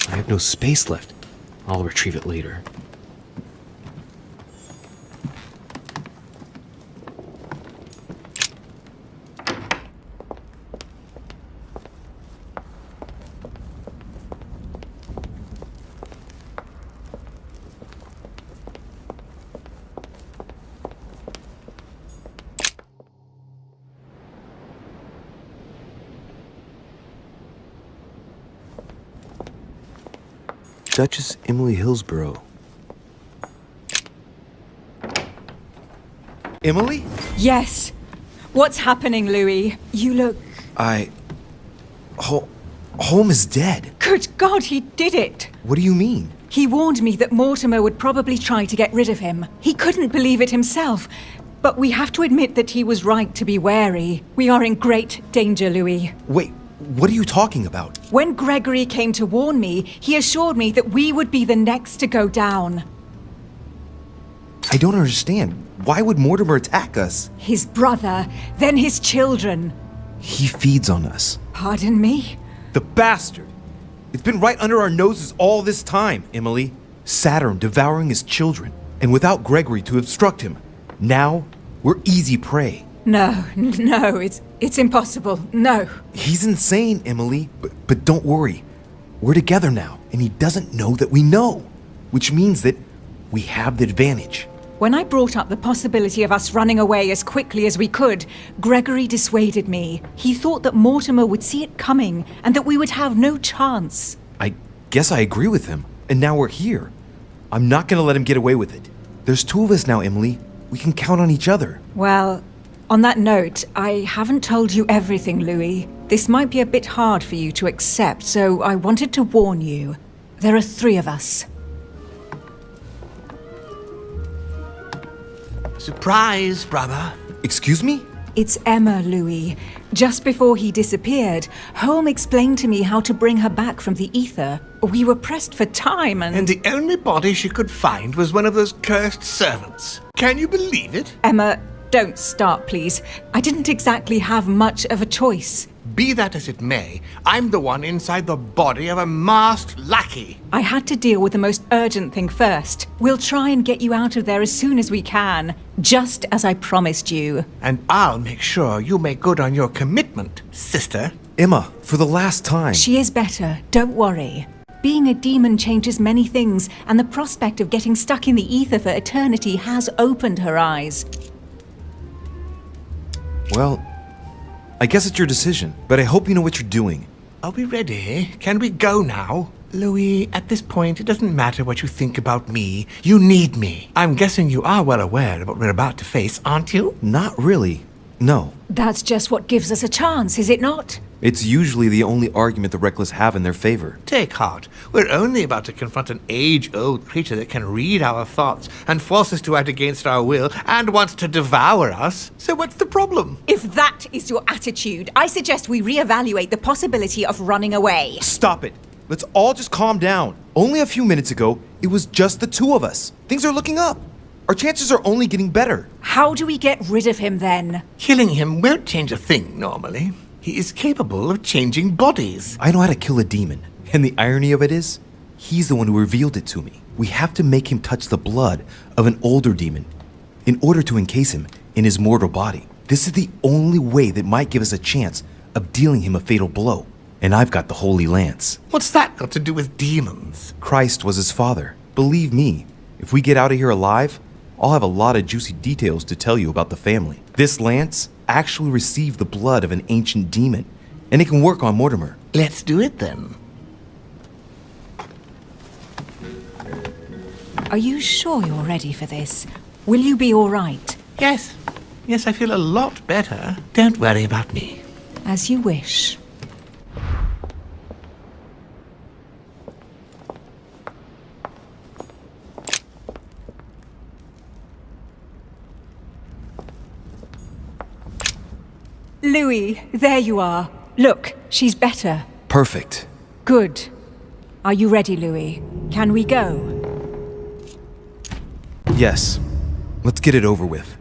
I have no space left. I'll retrieve it later. Duchess Emily Hillsborough. Emily? Yes. What's happening, Louis? You look... Home is dead. Good God, he did it! What do you mean? He warned me that Mortimer would probably try to get rid of him. He couldn't believe it himself. But we have to admit that he was right to be wary. We are in great danger, Louis. Wait, what are you talking about? When Gregory came to warn me, he assured me that we would be the next to go down. I don't understand. Why would Mortimer attack us? His brother, then his children. He feeds on us. Pardon me? The bastard! It's been right under our noses all this time, Emily. Saturn devouring his children, and without Gregory to obstruct him. Now, we're easy prey. No, it's impossible. No. He's insane, Emily. But don't worry. We're together now, and he doesn't know that we know. Which means that we have the advantage. When I brought up the possibility of us running away as quickly as we could, Gregory dissuaded me. He thought that Mortimer would see it coming, and that we would have no chance. I guess I agree with him. And now we're here. I'm not gonna let him get away with it. There's two of us now, Emily. We can count on each other. Well, on that note, I haven't told you everything, Louis. This might be a bit hard for you to accept, so I wanted to warn you. There are 3 of us. Surprise, brother. Excuse me? It's Emma, Louis. Just before he disappeared, Holm explained to me how to bring her back from the ether. We were pressed for time And the only body she could find was one of those cursed servants. Can you believe it? Emma, don't start, please. I didn't exactly have much of a choice. Be that as it may, I'm the one inside the body of a masked lackey. I had to deal with the most urgent thing first. We'll try and get you out of there as soon as we can, just as I promised you. And I'll make sure you make good on your commitment, sister. Emma, for the last time. She is better, don't worry. Being a demon changes many things, and the prospect of getting stuck in the ether for eternity has opened her eyes. Well, I guess it's your decision, but I hope you know what you're doing. Are we ready? Can we go now? Louis, at this point, it doesn't matter what you think about me. You need me. I'm guessing you are well aware of what we're about to face, aren't you? Not really. No. That's just what gives us a chance, is it not? It's usually the only argument the reckless have in their favor. Take heart. We're only about to confront an age-old creature that can read our thoughts and force us to act against our will and wants to devour us. So what's the problem? If that is your attitude, I suggest we reevaluate the possibility of running away. Stop it. Let's all just calm down. Only a few minutes ago, it was just the 2 of us. Things are looking up. Our chances are only getting better. How do we get rid of him then? Killing him won't change a thing normally. He is capable of changing bodies. I know how to kill a demon. And the irony of it is, he's the one who revealed it to me. We have to make him touch the blood of an older demon in order to encase him in his mortal body. This is the only way that might give us a chance of dealing him a fatal blow. And I've got the Holy Lance. What's that got to do with demons? Christ was his father. Believe me, if we get out of here alive, I'll have a lot of juicy details to tell you about the family. This lance actually received the blood of an ancient demon, and it can work on Mortimer. Let's do it then. Are you sure you're ready for this? Will you be all right? Yes. Yes, I feel a lot better. Don't worry about me. As you wish. Louis, there you are. Look, she's better. Perfect. Good. Are you ready, Louis? Can we go? Yes. Let's get it over with.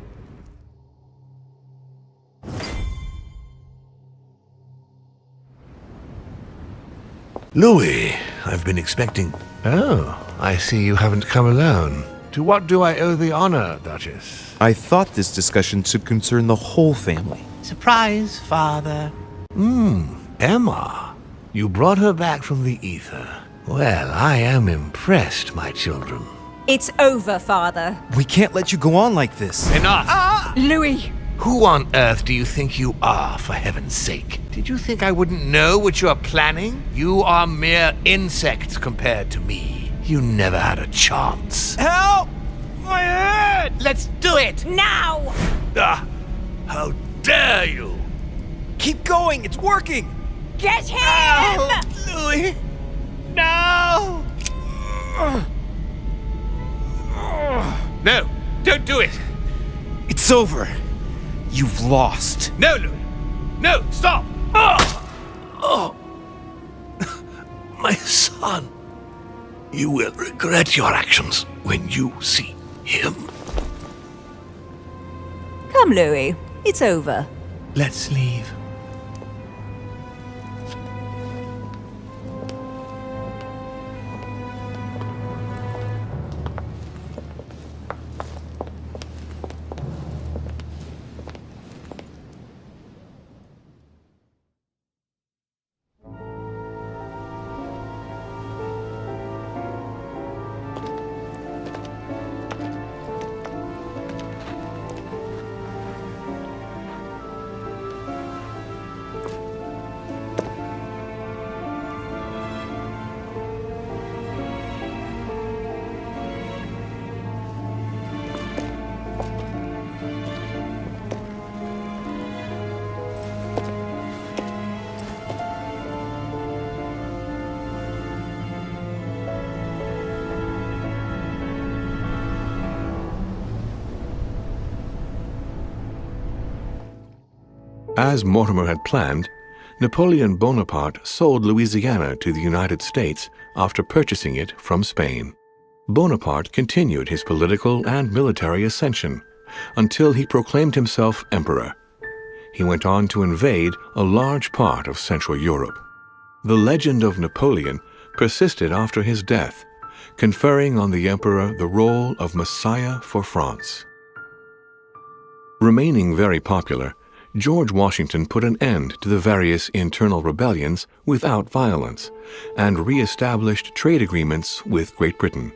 Louis, I've been expecting... Oh, I see you haven't come alone. To what do I owe the honor, Duchess? I thought this discussion should concern the whole family. Surprise, Father. Emma. You brought her back from the ether. Well, I am impressed, my children. It's over, Father. We can't let you go on like this. Enough! Louis! Who on earth do you think you are, for heaven's sake? Did you think I wouldn't know what you are planning? You are mere insects compared to me. You never had a chance. Help! My head! Let's do it! Now! Ah, how dare you! Keep going, it's working! Get him! Oh, Louis! No! No, don't do it! It's over. You've lost. No, Louis! No, stop! Oh! My son! You will regret your actions when you see him. Come, Louis. It's over. Let's leave. As Mortimer had planned, Napoleon Bonaparte sold Louisiana to the United States after purchasing it from Spain. Bonaparte continued his political and military ascension until he proclaimed himself emperor. He went on to invade a large part of Central Europe. The legend of Napoleon persisted after his death, conferring on the emperor the role of Messiah for France. Remaining very popular, George Washington put an end to the various internal rebellions without violence and re-established trade agreements with Great Britain.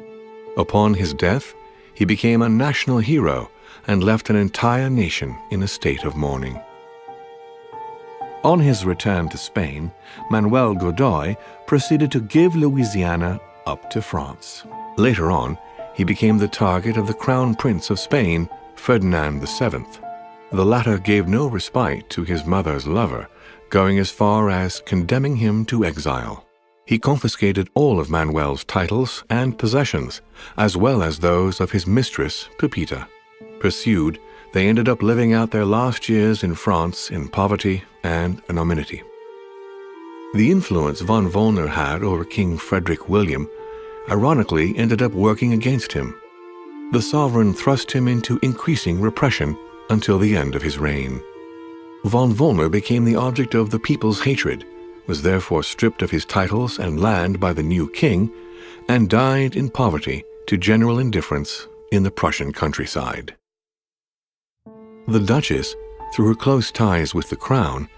Upon his death, he became a national hero and left an entire nation in a state of mourning. On his return to Spain, Manuel Godoy proceeded to give Louisiana up to France. Later on, he became the target of the Crown Prince of Spain, Ferdinand VII. The latter gave no respite to his mother's lover, going as far as condemning him to exile. He confiscated all of Manuel's titles and possessions, as well as those of his mistress, Pepita. Pursued, they ended up living out their last years in France in poverty and anonymity. The influence von Wollner had over King Frederick William ironically ended up working against him. The sovereign thrust him into increasing repression until the end of his reign. Von Wollner became the object of the people's hatred, was therefore stripped of his titles and land by the new king, and died in poverty to general indifference in the Prussian countryside. The Duchess, through her close ties with the crown,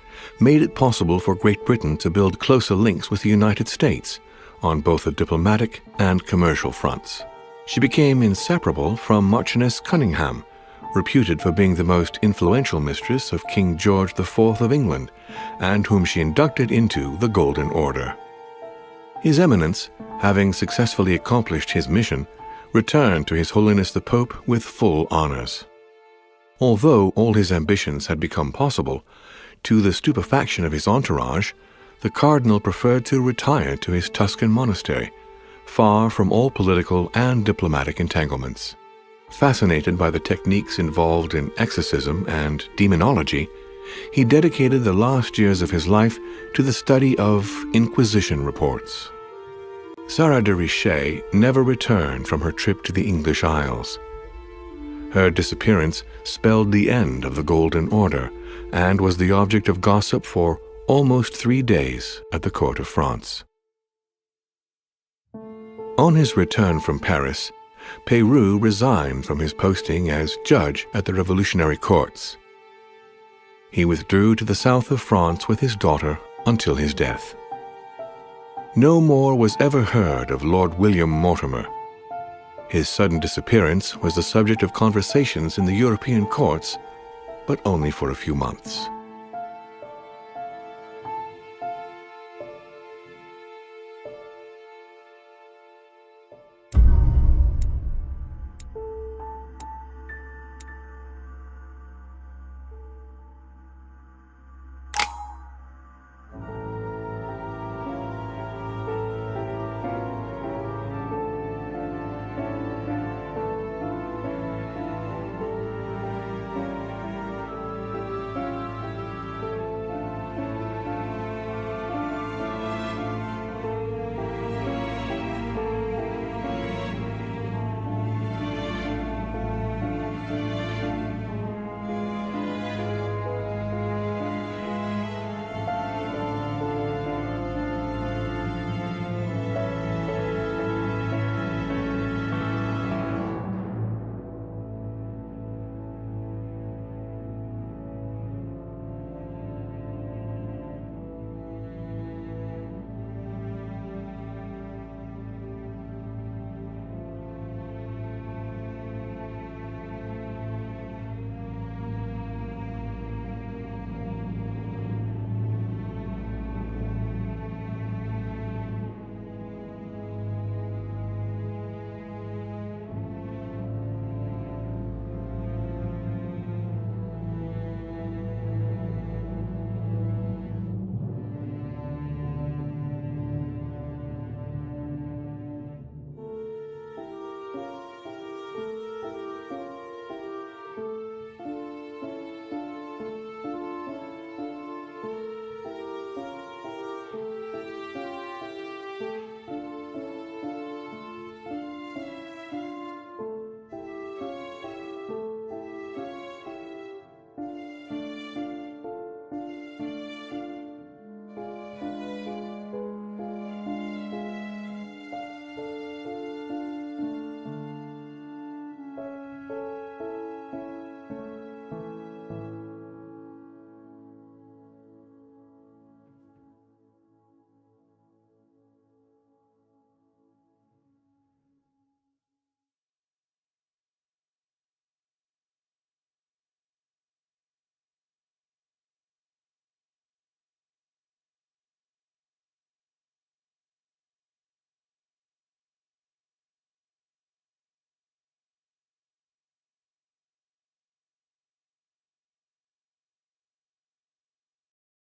made it possible for Great Britain to build closer links with the United States on both the diplomatic and commercial fronts. She became inseparable from Marchioness Cunningham, reputed for being the most influential mistress of King George IV of England, and whom she inducted into the Golden Order. His Eminence, having successfully accomplished his mission, returned to His Holiness the Pope with full honors. Although all his ambitions had become possible, to the stupefaction of his entourage, the Cardinal preferred to retire to his Tuscan monastery, far from all political and diplomatic entanglements. Fascinated by the techniques involved in exorcism and demonology, he dedicated the last years of his life to the study of Inquisition reports. Sarah de Richet never returned from her trip to the English Isles. Her disappearance spelled the end of the Golden Order and was the object of gossip for almost 3 days at the court of France. On his return from Paris, Peyroux resigned from his posting as judge at the revolutionary courts. He withdrew to the south of France with his daughter until his death. No more was ever heard of Lord William Mortimer. His sudden disappearance was the subject of conversations in the European courts, but only for a few months.